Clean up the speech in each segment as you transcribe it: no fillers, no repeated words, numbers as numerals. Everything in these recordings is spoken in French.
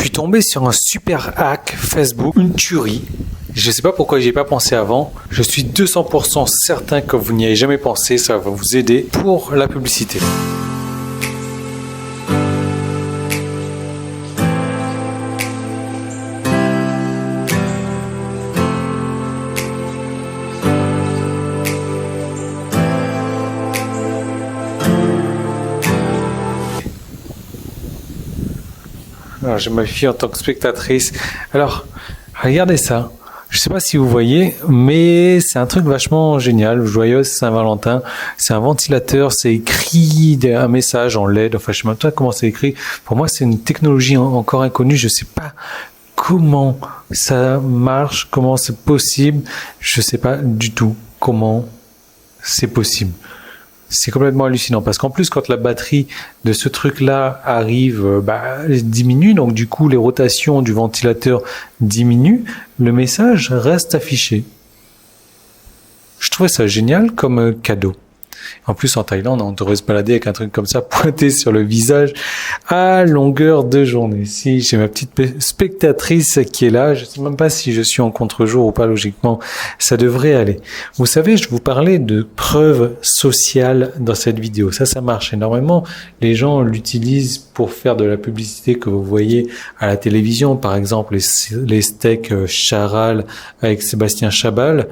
Je suis tombé sur un super hack Facebook, une tuerie. Je ne sais pas pourquoi j'y ai pas pensé avant. Je suis 200% certain que vous n'y avez jamais pensé. Ça va vous aider pour la publicité. Alors, je me fie en tant que spectatrice. Alors, regardez ça. Je sais pas si vous voyez, mais c'est un truc vachement génial. Joyeuse Saint-Valentin. C'est un ventilateur. C'est écrit un message en LED. Enfin, je sais même pas comment c'est écrit. Pour moi, c'est une technologie encore inconnue. Je sais pas comment ça marche, comment c'est possible. Je sais pas du tout comment c'est possible. C'est complètement hallucinant parce qu'en plus, quand la batterie de ce truc-là arrive, diminue, donc du coup, les rotations du ventilateur diminuent, le message reste affiché. Je trouvais ça génial comme cadeau. En plus, en Thaïlande, on devrait se balader avec un truc comme ça pointé sur le visage à longueur de journée. Si j'ai ma petite spectatrice qui est là, je ne sais même pas si je suis en contre-jour ou pas, logiquement, ça devrait aller. Vous savez, je vous parlais de preuves sociales dans cette vidéo. Ça marche énormément. Les gens l'utilisent pour faire de la publicité que vous voyez à la télévision. Par exemple, les steaks Charal avec Sébastien Chabal.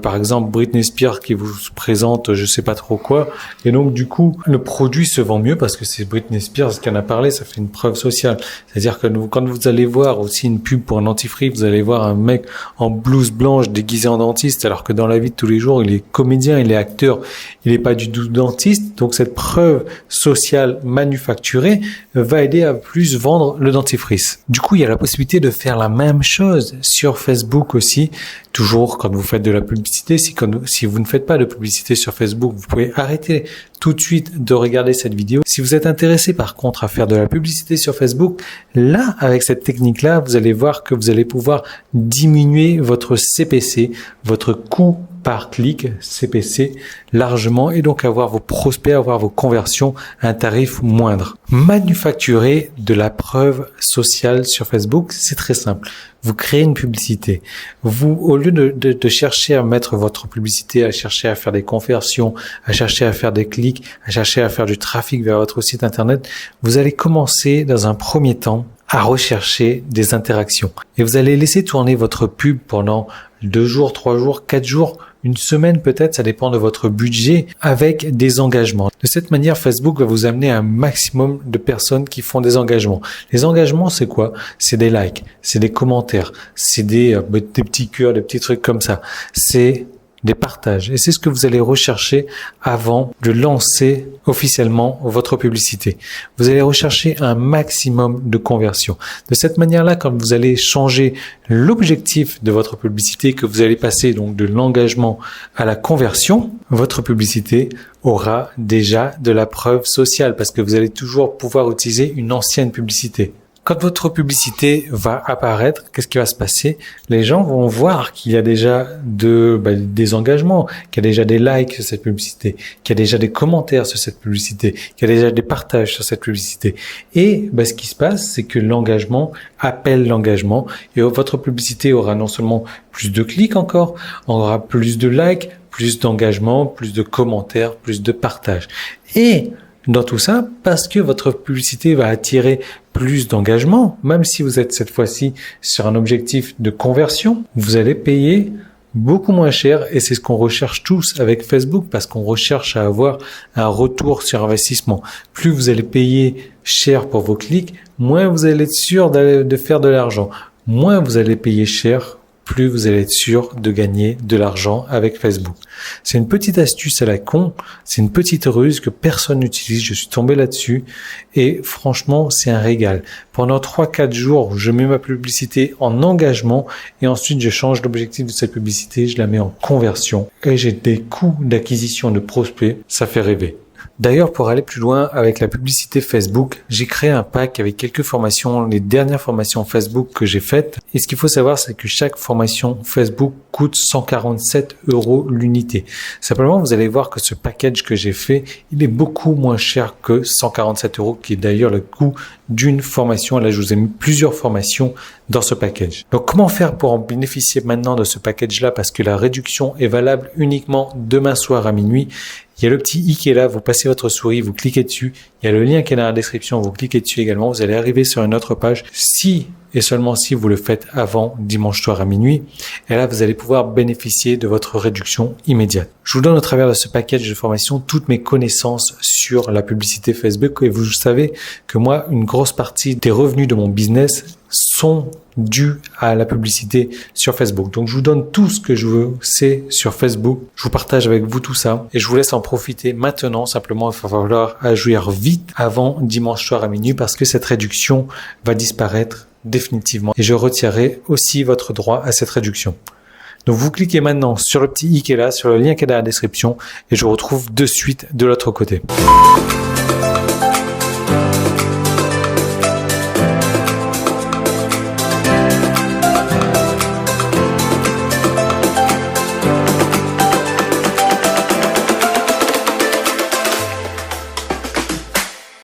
Par exemple, Britney Spears qui vous présente je sais pas trop quoi. Et donc, du coup, le produit se vend mieux parce que c'est Britney Spears qui en a parlé. Ça fait une preuve sociale. C'est-à-dire que quand vous allez voir aussi une pub pour un dentifrice, vous allez voir un mec en blouse blanche déguisé en dentiste, alors que dans la vie de tous les jours, il est comédien, il est acteur, il n'est pas du tout dentiste. Donc, cette preuve sociale manufacturée va aider à plus vendre le dentifrice. Du coup, il y a la possibilité de faire la même chose sur Facebook aussi. Toujours quand vous faites de la publicité, si vous ne faites pas de publicité sur Facebook, vous pouvez arrêter tout de suite de regarder cette vidéo. Si vous êtes intéressé par contre à faire de la publicité sur Facebook, là, avec cette technique-là, vous allez voir que vous allez pouvoir diminuer votre CPC, votre coût par clic CPC largement et donc avoir vos prospects, avoir vos conversions à un tarif moindre. Manufacturer de la preuve sociale sur Facebook, c'est très simple. Vous créez une publicité. Vous, au lieu de chercher à mettre votre publicité, à chercher à faire des conversions, à chercher à faire des clics, à chercher à faire du trafic vers votre site internet, vous allez commencer dans un premier temps à rechercher des interactions. Et vous allez laisser tourner votre pub pendant 2 jours, 3 jours, 4 jours, une semaine peut-être, ça dépend de votre budget, avec des engagements. De cette manière, Facebook va vous amener un maximum de personnes qui font des engagements. Les engagements, c'est quoi? C'est des likes, c'est des commentaires, c'est des petits cœurs, des petits trucs comme ça. C'est des partages. Et c'est ce que vous allez rechercher avant de lancer officiellement votre publicité. Vous allez rechercher un maximum de conversions. De cette manière-là, quand vous allez changer l'objectif de votre publicité, que vous allez passer donc de l'engagement à la conversion, votre publicité aura déjà de la preuve sociale parce que vous allez toujours pouvoir utiliser une ancienne publicité. Quand votre publicité va apparaître, qu'est-ce qui va se passer? Les gens vont voir qu'il y a déjà des engagements, qu'il y a déjà des likes sur cette publicité, qu'il y a déjà des commentaires sur cette publicité, qu'il y a déjà des partages sur cette publicité. Et ce qui se passe, c'est que l'engagement appelle l'engagement et votre publicité aura non seulement plus de clics encore, aura plus de likes, plus d'engagement, plus de commentaires, plus de partages. Et dans tout ça, parce que votre publicité va attirer plus d'engagement, même si vous êtes cette fois-ci sur un objectif de conversion, vous allez payer beaucoup moins cher et c'est ce qu'on recherche tous avec Facebook parce qu'on recherche à avoir un retour sur investissement. Plus vous allez payer cher pour vos clics, moins vous allez être sûr de faire de l'argent. Moins vous allez payer cher, plus vous allez être sûr de gagner de l'argent avec Facebook. C'est une petite astuce à la con, c'est une petite ruse que personne n'utilise, je suis tombé là-dessus et franchement c'est un régal. Pendant 3-4 jours, je mets ma publicité en engagement et ensuite je change l'objectif de cette publicité, je la mets en conversion et j'ai des coûts d'acquisition de prospects, ça fait rêver. D'ailleurs, pour aller plus loin avec la publicité Facebook, j'ai créé un pack avec quelques formations, les dernières formations Facebook que j'ai faites. Et ce qu'il faut savoir, c'est que chaque formation Facebook coûte 147 € l'unité. Simplement, vous allez voir que ce package que j'ai fait, il est beaucoup moins cher que 147 €, qui est d'ailleurs le coût d'une formation. Là, je vous ai mis plusieurs formations dans ce package. Donc, comment faire pour en bénéficier maintenant de ce package-là? Parce que la réduction est valable uniquement demain soir à minuit. Il y a le petit i qui est là, vous passez votre souris, vous cliquez dessus. Il y a le lien qui est dans la description, vous cliquez dessus également. Vous allez arriver sur une autre page. Si et seulement si vous le faites avant dimanche soir à minuit. Et là, vous allez pouvoir bénéficier de votre réduction immédiate. Je vous donne au travers de ce package de formation toutes mes connaissances sur la publicité Facebook. Et vous savez que moi, une grosse partie des revenus de mon business sont dus à la publicité sur Facebook. Donc, je vous donne tout ce que je veux, c'est sur Facebook. Je vous partage avec vous tout ça et je vous laisse en profiter maintenant. Simplement, il va falloir agir vite avant dimanche soir à minuit parce que cette réduction va disparaître définitivement et je retirerai aussi votre droit à cette réduction. Donc, vous cliquez maintenant sur le petit i qui est là, sur le lien qui est dans la description et je vous retrouve de suite de l'autre côté.